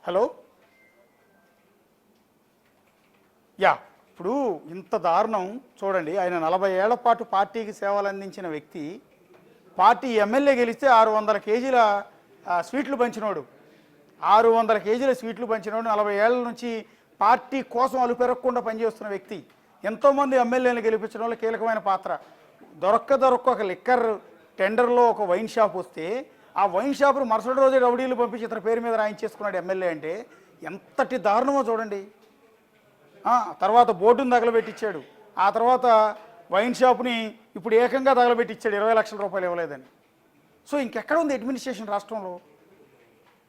Hello. Yeah, ఇప్పుడు ఇంత దారుణం చూడండి. ఆయన 40 ఏళ్ల పాటు పార్టీకి సేవలు అందించిన వ్యక్తి, పార్టీ ఎమ్మెల్యే గెలిస్తే 600 కేజీల స్వీట్లు పంచినోడు, 600 కేజీల స్వీట్లు పంచినోడు, 40 ఏళ్ల నుంచి పార్టీ కోసం అలుపెరగకుండా పనిచేస్తున్న వ్యక్తి, ఎంతోమంది ఎమ్మెల్యేలు గెలిపించడంలో కీలకమైన పాత్ర. దొరక్క ఒక లిక్కర్ టెండర్లో ఒక వైన్ షాప్ వస్తే ఆ వైన్ షాపును మరుసటి రోజే రౌడీలు పంపించి ఇతని పేరు మీద రాయించేసుకున్నాడు ఎమ్మెల్యే. అంటే ఎంతటి దారుణమో చూడండి. తర్వాత బోర్డును తగలబెట్టించాడు, ఆ తర్వాత వైన్ షాప్ని ఇప్పుడు ఏకంగా తగలబెట్టించాడు 20 లక్షల రూపాయలు ఇవ్వలేదని. సో ఇంకెక్కడ ఉంది అడ్మినిస్ట్రేషన్ రాష్ట్రంలో?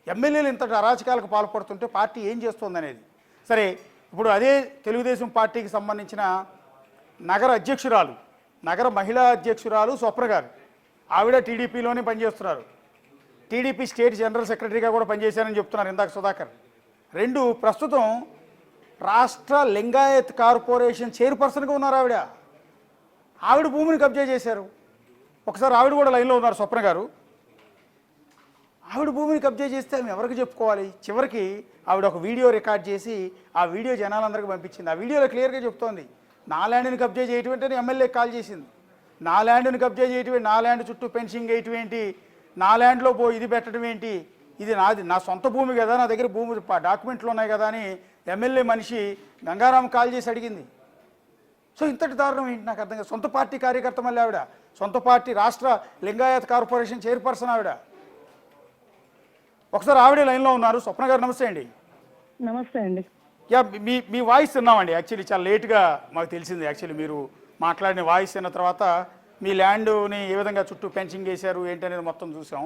ఎమ్మెల్యేలు ఇంతటి అరాచకాలకు పాల్పడుతుంటే పార్టీ ఏం చేస్తుంది అనేది. సరే, ఇప్పుడు అదే తెలుగుదేశం పార్టీకి సంబంధించిన నగర మహిళా అధ్యక్షురాలు స్వప్న గారు, ఆవిడ టీడీపీలోనే పనిచేస్తున్నారు. టీడీపీ స్టేట్ జనరల్ సెక్రటరీగా కూడా పనిచేశారని చెప్తున్నారు ఇందాక సుధాకర్. ప్రస్తుతం రాష్ట్ర లింగాయత్ కార్పొరేషన్ చైర్పర్సన్గా ఉన్నారు ఆవిడ భూమిని కబ్జా చేశారు. ఒకసారి ఆవిడ కూడా లైన్లో ఉన్నారు, స్వప్న గారు. ఆవిడ భూమిని కబ్జా చేస్తే ఆమె ఎవరికి చెప్పుకోవాలి? చివరికి ఆవిడ ఒక వీడియో రికార్డ్ చేసి ఆ వీడియో జనాలందరికీ పంపించింది. ఆ వీడియోలో క్లియర్గా చెప్తోంది, నా ల్యాండ్ని కబ్జా చేయటం ఏంటని ఎమ్మెల్యే కాల్ చేసింది. నా ల్యాండ్ని కబ్జా చేయటం, నా ల్యాండ్ చుట్టూ ఫెన్సింగ్ వేయటం ఏంటి, నా ల్యాండ్లో ఇది పెట్టడం ఏంటి, ఇది నాది, నా సొంత భూమి కదా, నా దగ్గర భూమి డాక్యుమెంట్లు ఉన్నాయి కదా అని ఎమ్మెల్యే మనిషి గంగారాం కాల్ చేసి అడిగింది. సో ఇంతటి దారుణం ఏంటి నాకు అర్థం కాదు. సొంత పార్టీ కార్యకర్త మళ్ళీ ఆవిడ, సొంత పార్టీ రాష్ట్ర లింగాయత్ కార్పొరేషన్ చైర్పర్సన్ ఆవిడ. ఒకసారి ఆవిడే లైన్లో ఉన్నారు. స్వప్న గారు నమస్తే అండి. నమస్తే అండి. యా, మీ వాయిస్ విన్నామండి. యాక్చువల్లీ చాలా లేట్గా మాకు తెలిసింది. యాక్చువల్లీ మీరు మాట్లాడిన వాయిస్ విన్న తర్వాత మీ ల్యాండ్ని ఏ విధంగా చుట్టూ ఫెన్సింగ్ వేశారు ఏంటి అనేది మొత్తం చూసాం.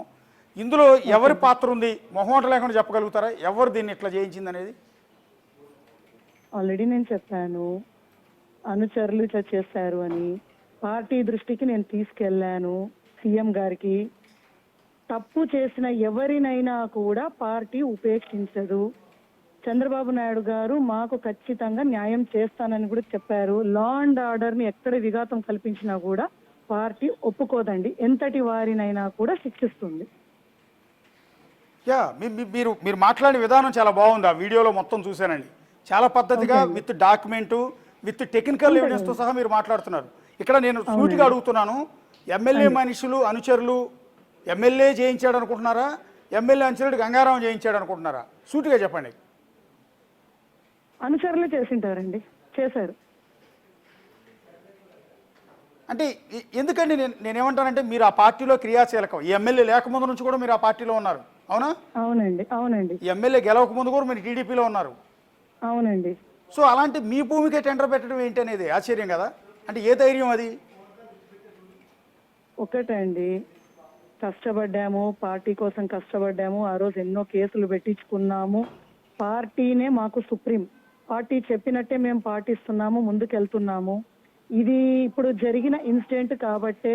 ఇందులో ఎవరి పాత్ర ఉంది, మొహమాట లేకుండా చెప్పగలుగుతారా? ఎవరు దీన్ని ఇట్లా చేయించింది అనేది? ఆల్రెడీ నేను చెప్పాను, అనుచరులు ఇట్లా చేశారు అని. పార్టీ దృష్టికి నేను తీసుకెళ్లాను. సీఎం గారికి తప్పు చేసిన ఎవరినైనా కూడా పార్టీ ఉపేక్షించదు. చంద్రబాబు నాయుడు గారు మాకు ఖచ్చితంగా న్యాయం చేస్తానని కూడా చెప్పారు. లా అండ్ ఆర్డర్ని ఎక్కడ విఘాతం కల్పించినా కూడా పార్టీ ఒప్పుకోదండి, ఎంతటి వారినైనా కూడా శిక్షిస్తుంది. యా, మీరు మాట్లాడే విధానం చాలా బాగుంది. ఆ వీడియోలో మొత్తం చూశానండి. చాలా పద్ధతిగా విత్ డాక్యుమెంటు, విత్ టెక్నికల్ ఎవిడెన్స్తో సహా మీరు మాట్లాడుతున్నారు. ఇక్కడ నేను సూటిగా అడుగుతున్నాను, ఎమ్మెల్యే మనుషులు అనుచరులు ఎమ్మెల్యే చేయించాడు అనుకుంటున్నారా, ఎమ్మెల్యే అనుచరుడు గంగారాం చేయించాడు అనుకుంటున్నారా? సూటిగా చెప్పండి. అనుచరులు చేసింటారండి, చేశారు. అంటే ఎందుకండి నేనేమంటానంటే, మీరు ఆ పార్టీలో క్రియాశీలకం. ఈ ఎమ్మెల్యే లేకముందు నుంచి కూడా మీరు ఆ పార్టీలో ఉన్నారు, అవునా? అవునండి, అవునండి. ఈ ఎమ్మెల్యే గెలవక ముందు కూడా మీరు టీడీపీలో ఉన్నారు. అవునండి. సో అలాంటి మీ భూమికే టెండర్ పెట్టడం ఏంటి అనేది ఆశ్చర్యం కదా. అంటే ఏ ధైర్యం అది? ఒకటండి, కష్టపడ్డాము, పార్టీ కోసం కష్టపడ్డాము. ఆ రోజు ఎన్నో కేసులు పెట్టించుకున్నాము. పార్టీనే మాకు సుప్రీం. పార్టీ చెప్పినట్టే మేము పాటిస్తున్నాము, ముందుకెళ్తున్నాము. ఇది ఇప్పుడు జరిగిన ఇన్సిడెంట్ కాబట్టే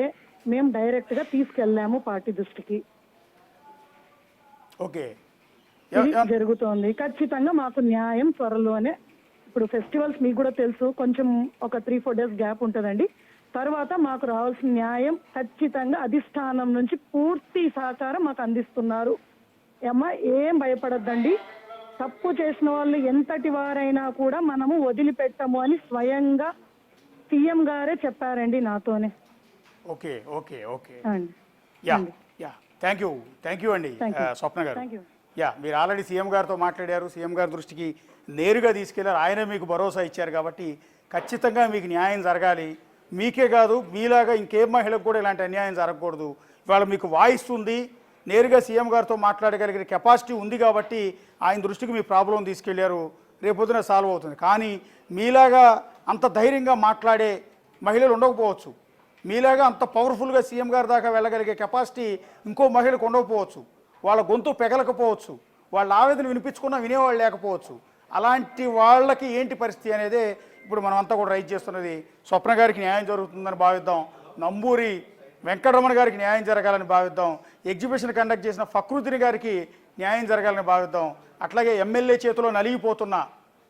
మేము డైరెక్ట్గా తీసుకెళ్ళాము పార్టీ దృష్టికి. ఓకే, జరుగుతోంది. ఖచ్చితంగా మాకు న్యాయం త్వరలోనే. ఇప్పుడు ఫెస్టివల్స్ మీకు కూడా తెలుసు, కొంచెం ఒక 3-4 డేస్ గ్యాప్ ఉంటుందండి. తర్వాత మాకు రావాల్సిన న్యాయం ఖచ్చితంగా అధిష్టానం నుంచి పూర్తి సహకారం మాకు అందిస్తున్నారు. అమ్మా, ఏం భయపడద్దండి. తప్పు చేసిన వాళ్ళు ఎంతటి వారైనా కూడా మనము వదిలిపెట్టము అని స్వయంగా సీఎం గారే చెప్పారండి నాతోనే. Okay okay okay yeah yeah, thank you అండి స్వప్న గారు. యా, మీరు ఆల్రెడీ సీఎం గారితో మాట్లాడారు, సీఎం గారి దృష్టికి నేరుగా తీసుకెళ్లారు. ఆయనే మీకు భరోసా ఇచ్చారు కాబట్టి ఖచ్చితంగా మీకు న్యాయం జరగాలి. మీకే కాదు, మీలాగా ఇంకేం మహిళకు కూడా ఇలాంటి అన్యాయం జరగకూడదు. ఇవాళ మీకు వాయిస్ ఉంది, నేరుగా సీఎం గారితో మాట్లాడగలిగిన కెపాసిటీ ఉంది కాబట్టి ఆయన దృష్టికి మీ ప్రాబ్లం తీసుకెళ్లారు. రేపొద్దున సాల్వ్ అవుతుంది. కానీ మీలాగా అంత ధైర్యంగా మాట్లాడే మహిళలు ఉండకపోవచ్చు, మీలాగా అంత పవర్ఫుల్గా సీఎం గారి దాకా వెళ్ళగలిగే కెపాసిటీ ఇంకో మహిళకు ఉండకపోవచ్చు, వాళ్ళ గొంతు పెగలకపోవచ్చు, వాళ్ళ ఆవేదన వినిపించుకున్నా వినేవాళ్ళు లేకపోవచ్చు. అలాంటి వాళ్ళకి ఏంటి పరిస్థితి అనేదే ఇప్పుడు మనం అంతా కూడా రైజ్ చేస్తున్నది. స్వప్న గారికి న్యాయం జరుగుతుందని భావిద్దాం, నంబూరి వెంకటరమణ గారికి న్యాయం జరగాలని భావిద్దాం, ఎగ్జిబిషన్ కండక్ట్ చేసిన ఫక్రుద్దీన్ గారికి న్యాయం జరగాలని భావిద్దాం. అట్లాగే ఎమ్మెల్యే చేతిలో నలిగిపోతున్న,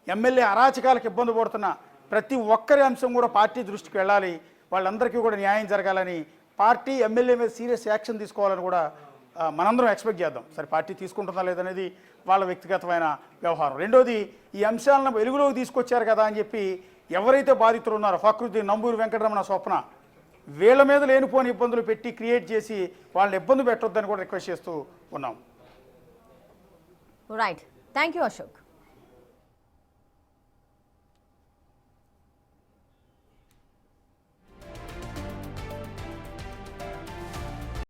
ఎమ్మెల్యే అరాచకాలకు ఇబ్బంది పడుతున్న ప్రతి ఒక్కరి అంశం కూడా పార్టీ దృష్టికి వెళ్ళాలి. వాళ్ళందరికీ కూడా న్యాయం జరగాలని, పార్టీ ఎమ్మెల్యే మీద సీరియస్ యాక్షన్ తీసుకోవాలని కూడా మనందరం ఎక్స్పెక్ట్ చేద్దాం. సరే పార్టీ తీసుకుంటుందా లేదనేది వాళ్ళ వ్యక్తిగతమైన వ్యవహారం. రెండోది, ఈ అంశాలను వెలుగులోకి తీసుకొచ్చారు కదా అని చెప్పి ఎవరైతే బాధితులు ఉన్నారో ఫక్రుద్దీన్, నంబూరు వెంకటరమణ, స్వప్న, వీళ్ళ మీద లేనిపోని ఇబ్బందులు పెట్టి క్రియేట్ చేసి వాళ్ళని ఇబ్బంది పెట్టొద్దని కూడా రిక్వెస్ట్ చేస్తూ ఉన్నాం. Right, thank you Ashok.